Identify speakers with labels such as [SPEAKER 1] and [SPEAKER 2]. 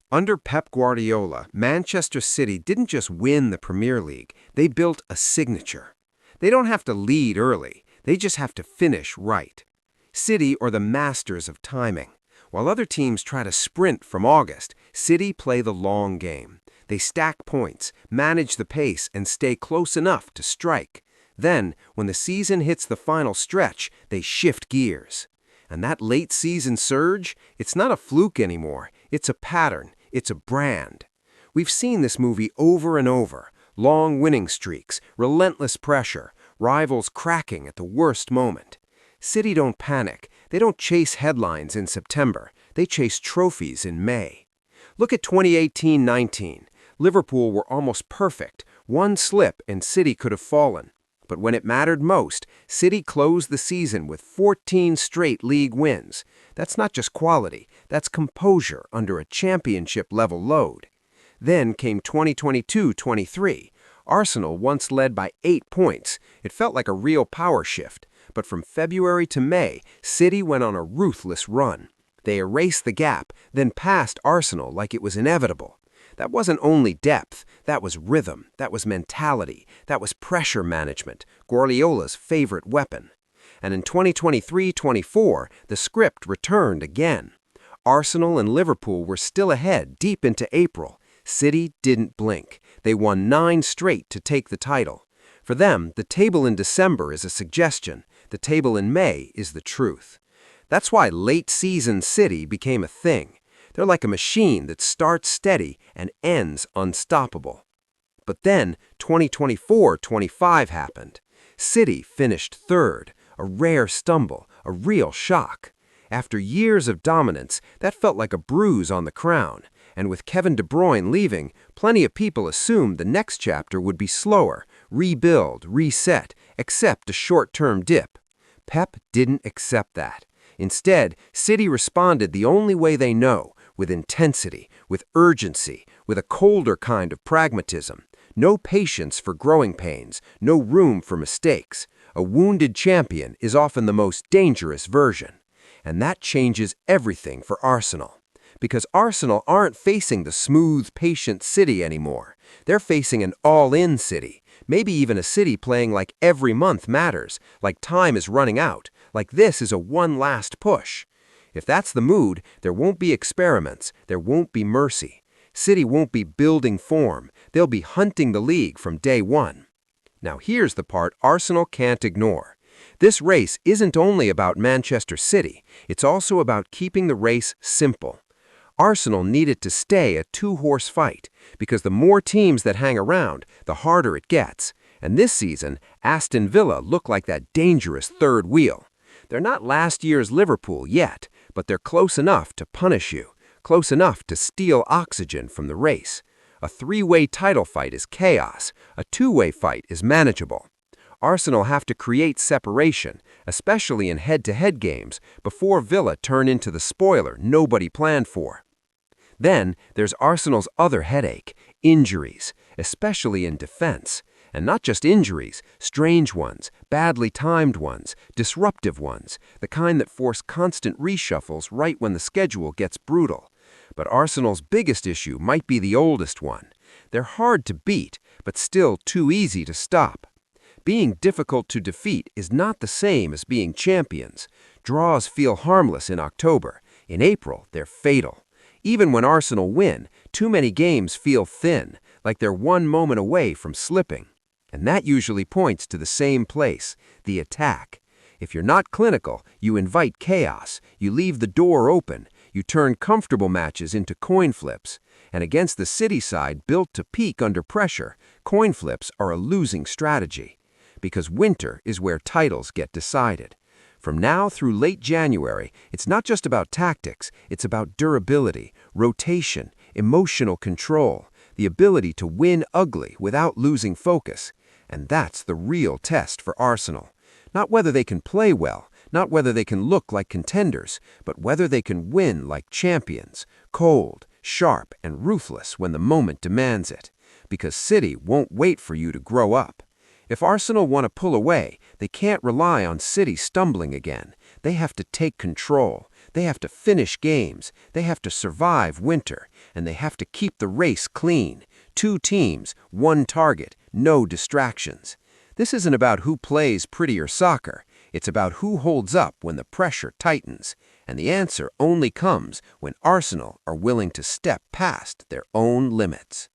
[SPEAKER 1] Under Pep Guardiola, Manchester City didn't just win the Premier League, they built a signature. They don't have to lead early, they just have to finish right. City are the masters of timing. While other teams try to sprint from August, City play the long game. They stack points, manage the pace, and stay close enough to strike. Then, when the season hits the final stretch, they shift gears. And that late season surge, it's not a fluke anymore, it's a pattern. It's a brand. We've seen this movie over and over. Long winning streaks, relentless pressure, rivals cracking at the worst moment. City don't panic. They don't chase headlines in September. They chase trophies in May. Look at 2018-19. Liverpool were almost perfect. One slip and City could have fallen. But when it mattered most, City closed the season with 14 straight league wins. That's not just quality, that's composure under a championship-level load. Then came 2022-23. Arsenal once led by 8 points. It felt like a real power shift. But from February to May, City went on a ruthless run. They erased the gap, then passed Arsenal like it was inevitable. That wasn't only depth, that was rhythm, that was mentality, that was pressure management, Guardiola's favorite weapon. And in 2023-24, the script returned again. Arsenal and Liverpool were still ahead deep into April. City didn't blink. They won 9 straight to take the title. For them, the table in December is a suggestion. The table in May is the truth. That's why late-season City became a thing. They're like a machine that starts steady and ends unstoppable. But then 2024-25 happened. City finished third, a rare stumble, a real shock. After years of dominance, that felt like a bruise on the crown. And with Kevin De Bruyne leaving, plenty of people assumed the next chapter would be slower, rebuild, reset, accept a short-term dip. Pep didn't accept that. Instead, City responded the only way they know, with intensity, with urgency, with a colder kind of pragmatism. No patience for growing pains, no room for mistakes. A wounded champion is often the most dangerous version. And that changes everything for Arsenal. Because Arsenal aren't facing the smooth, patient City anymore. They're facing an all-in City. Maybe even a City playing like every month matters, like time is running out, like this is a one last push. If that's the mood, there won't be experiments, there won't be mercy. City won't be building form, they'll be hunting the league from day one. Now here's the part Arsenal can't ignore. This race isn't only about Manchester City, it's also about keeping the race simple. Arsenal needed to stay a two-horse fight, because the more teams that hang around, the harder it gets. And this season, Aston Villa look like that dangerous third wheel. They're not last year's Liverpool yet, but they're close enough to punish you, close enough to steal oxygen from the race. A three-way title fight is chaos. A two-way fight is manageable. Arsenal have to create separation, especially in head-to-head games, before Villa turn into the spoiler nobody planned for. Then there's Arsenal's other headache, injuries, especially in defense. And not just injuries, strange ones, badly timed ones, disruptive ones, the kind that force constant reshuffles right when the schedule gets brutal. But Arsenal's biggest issue might be the oldest one. They're hard to beat, but still too easy to stop. Being difficult to defeat is not the same as being champions. Draws feel harmless in October. In April, they're fatal. Even when Arsenal win, too many games feel thin, like they're one moment away from slipping. And that usually points to the same place, the attack. If you're not clinical, you invite chaos, you leave the door open, you turn comfortable matches into coin flips. And against the City side built to peak under pressure, coin flips are a losing strategy. Because winter is where titles get decided. From now through late January, it's not just about tactics, it's about durability, rotation, emotional control, the ability to win ugly without losing focus. And that's the real test for Arsenal. Not whether they can play well, not whether they can look like contenders, but whether they can win like champions, cold, sharp, and ruthless when the moment demands it. Because City won't wait for you to grow up. If Arsenal want to pull away, they can't rely on City stumbling again. They have to take control. They have to finish games. They have to survive winter. And they have to keep the race clean. 2 teams, 1 target, no distractions. This isn't about who plays prettier soccer. It's about who holds up when the pressure tightens. And the answer only comes when Arsenal are willing to step past their own limits.